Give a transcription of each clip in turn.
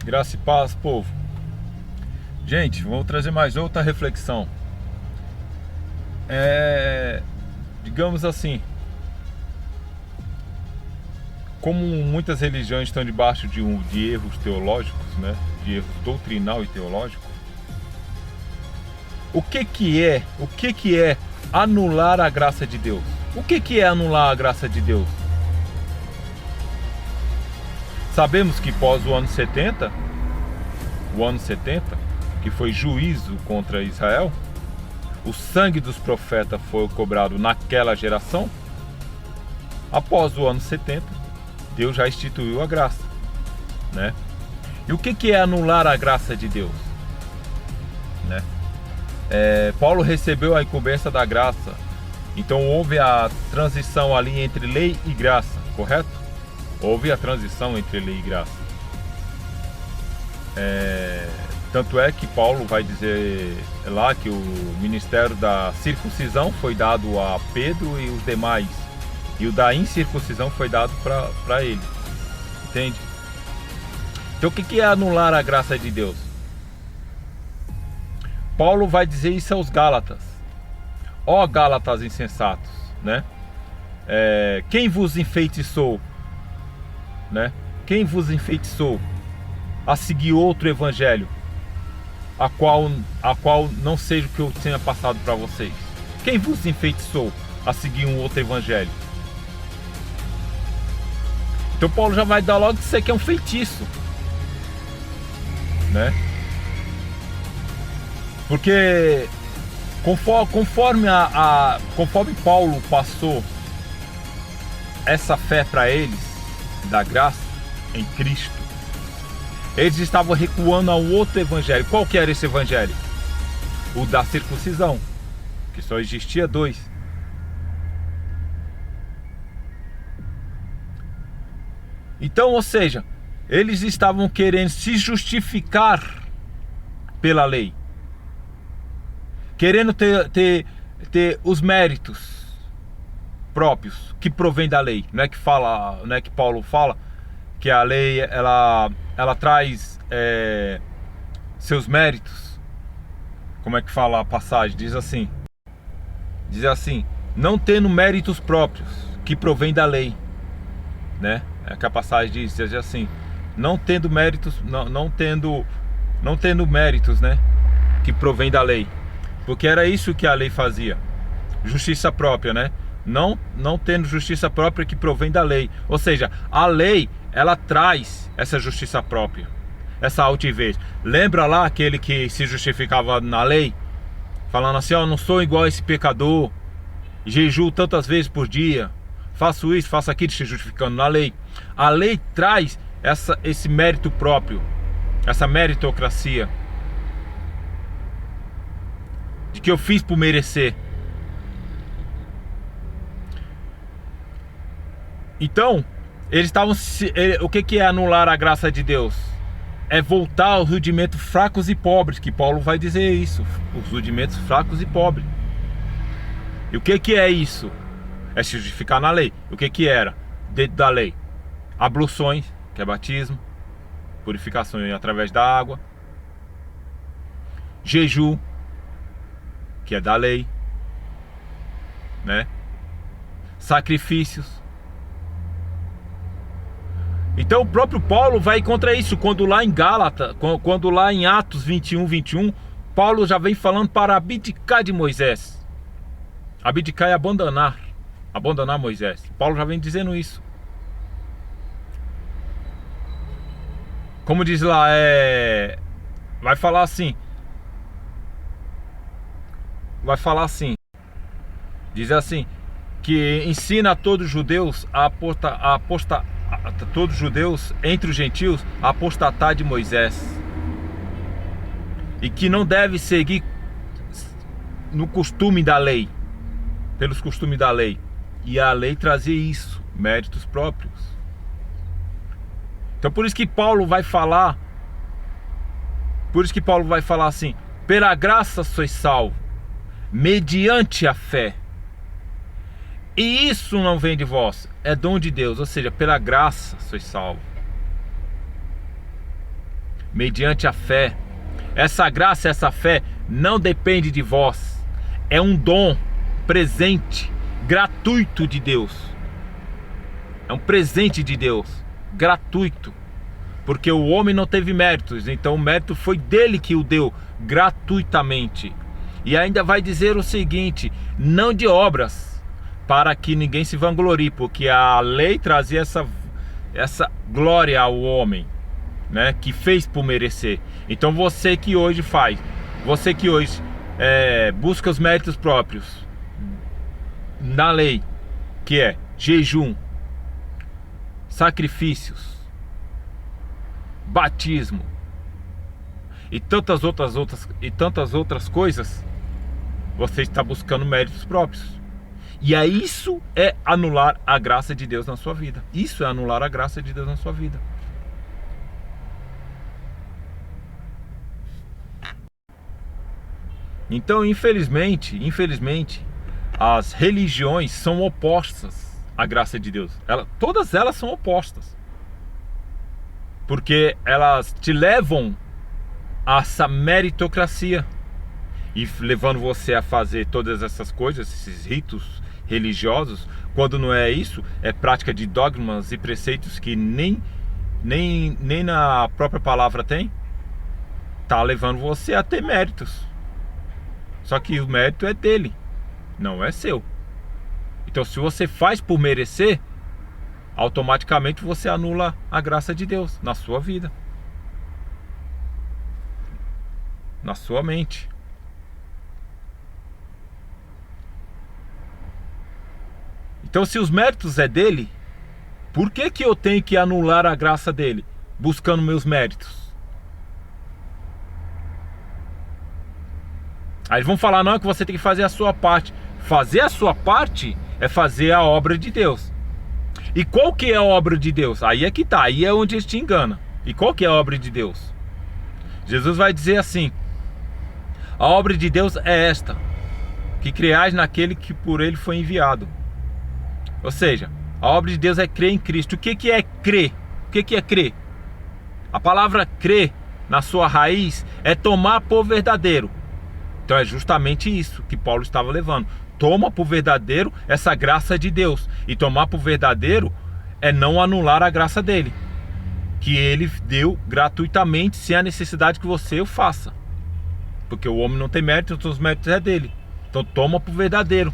Graça e paz, povo. Gente, vou trazer mais outra reflexão. Digamos assim, como muitas religiões estão debaixo de erros teológicos, né? De erros doutrinal e teológico. O que é anular a graça de Deus? O que é anular a graça de Deus? Sabemos que pós o ano 70, que foi juízo contra Israel, o sangue dos profetas foi cobrado naquela geração. Após o ano 70, Deus já instituiu a graça, né? E o que é anular a graça de Deus, né? Paulo recebeu a incumbência da graça, então houve a transição ali entre lei e graça, correto? Houve a transição entre lei e graça. Tanto é que Paulo vai dizer lá que o ministério da circuncisão foi dado a Pedro e os demais, e o da incircuncisão foi dado para ele, entende? Então o que é anular a graça de Deus? Paulo vai dizer isso aos Gálatas. Ó Gálatas insensatos, né? Quem vos enfeitiçou, né? Quem vos enfeitiçou a seguir outro evangelho, a qual não seja o que eu tenha passado para vocês? Quem vos enfeitiçou a seguir um outro evangelho? Então Paulo já vai dar logo que isso aqui é um feitiço, né? Porque conforme Paulo passou essa fé para eles, da graça em Cristo, eles estavam recuando ao outro evangelho. Qual que era esse evangelho? O da circuncisão, que só existia dois. Então, ou seja, eles estavam querendo se justificar pela lei, querendo ter os méritos próprios que provém da lei. Não é que Paulo fala que a lei ela traz seus méritos. Como é que fala a passagem? Diz assim: não tendo méritos próprios que provém da lei, né? É que a passagem diz assim: não tendo méritos, não tendo méritos, né? Que provém da lei, porque era isso que a lei fazia, justiça própria, né? Não tendo justiça própria que provém da lei. Ou seja, a lei, ela traz essa justiça própria, essa altivez. Lembra lá aquele que se justificava na lei, falando assim: ó, não sou igual a esse pecador, jejuo tantas vezes por dia, faço isso, faço aquilo, se justificando na lei. A lei traz esse mérito próprio, essa meritocracia, de que eu fiz por merecer. Então, eles estavam... O que é anular a graça de Deus? É voltar aos rudimentos fracos e pobres, que Paulo vai dizer isso. Os rudimentos fracos e pobres. E o que é isso? É se justificar na lei. O que era dentro da lei? Abluções, que é batismo, purificação através da água, jejum, que é da lei, né? Sacrifícios. Então o próprio Paulo vai contra isso, quando lá em Atos 21, Paulo já vem falando para abdicar de Moisés. Abdicar é abandonar Moisés. Paulo já vem dizendo isso. Como diz lá, vai falar assim, diz assim, que ensina a todos os judeus todos os judeus entre os gentios a apostatar de Moisés, e que não deve seguir no costume da lei, pelos costumes da lei. E a lei trazia isso, méritos próprios. Então por isso que Paulo vai falar assim: pela graça sois salvos, mediante a fé. E isso não vem de vós, é dom de Deus. Ou seja, pela graça sois salvos. mediante a fé. Essa graça, essa fé não depende de vós. É um dom, presente, gratuito de Deus. É um presente de Deus, gratuito. Porque o homem não teve méritos, então o mérito foi dele que o deu gratuitamente. E ainda vai dizer o seguinte: não de obras, para que ninguém se vanglorie, porque a lei trazia essa glória ao homem, né, que fez por merecer. Então você que hoje busca os méritos próprios na lei, que é jejum, sacrifícios, batismo e tantas outras coisas, você está buscando méritos próprios. E aí isso é anular a graça de Deus na sua vida. Isso é anular a graça de Deus na sua vida. Então, infelizmente, as religiões são opostas à graça de Deus. Todas elas são opostas. Porque elas te levam a essa meritocracia e levando você a fazer todas essas coisas, esses ritos religiosos, quando não é isso, é prática de dogmas e preceitos que nem na própria palavra tem. Tá levando você a ter méritos. Só que o mérito é dele, não é seu. Então, se você faz por merecer, automaticamente você anula a graça de Deus na sua vida, na sua mente. Então, se os méritos é dele, por que eu tenho que anular a graça dele, buscando meus méritos? Aí eles vão falar, não, que você tem que fazer a sua parte. Fazer a sua parte é fazer a obra de Deus. E qual que é a obra de Deus? Aí é que tá, aí é onde eles te enganam. E qual que é a obra de Deus? Jesus vai dizer assim: a obra de Deus é esta, que creais naquele que por ele foi enviado. Ou seja, a obra de Deus é crer em Cristo. O que é crer? O que é crer? A palavra crer, na sua raiz, é tomar por verdadeiro. Então é justamente isso que Paulo estava levando. Toma por verdadeiro essa graça de Deus. E tomar por verdadeiro é não anular a graça dele, que ele deu gratuitamente, sem a necessidade que você o faça. Porque o homem não tem mérito, então os méritos é dele. Então toma por verdadeiro,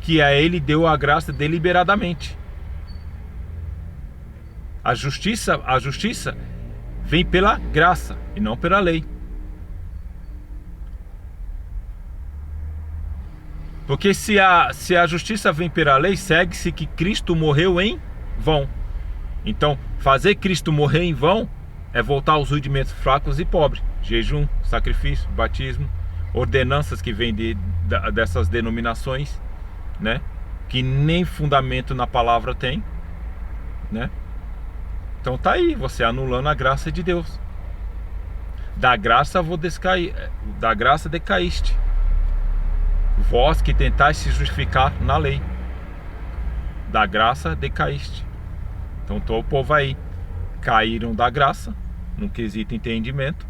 que a ele deu a graça deliberadamente. A justiça vem pela graça e não pela lei. Porque se a justiça vem pela lei, segue-se que Cristo morreu em vão. Então, fazer Cristo morrer em vão é voltar aos rudimentos fracos e pobres. Jejum, sacrifício, batismo, ordenanças que vêm dessas denominações, né? Que nem fundamento na palavra tem, né? Então tá aí, você anulando a graça de Deus. Da graça decaíste. Vós que tentais se justificar na lei, da graça decaíste. Então todo o povo aí caíram da graça, no quesito entendimento,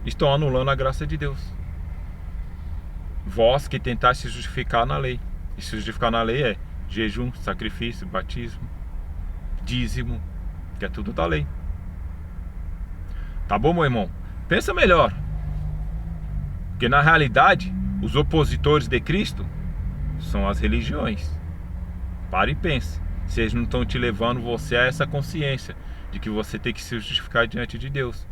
estão anulando a graça de Deus. Vós que tentais se justificar na lei. E se justificar na lei é jejum, sacrifício, batismo, dízimo, que é tudo da lei. Tá bom, meu irmão? Pensa melhor. Porque na realidade, os opositores de Cristo são as religiões. Pare e pense. Se eles não estão te levando você a essa consciência de que você tem que se justificar diante de Deus,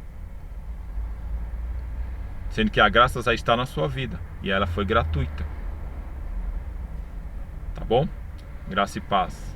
sendo que a graça já está na sua vida e ela foi gratuita. Tá bom? Graça e paz.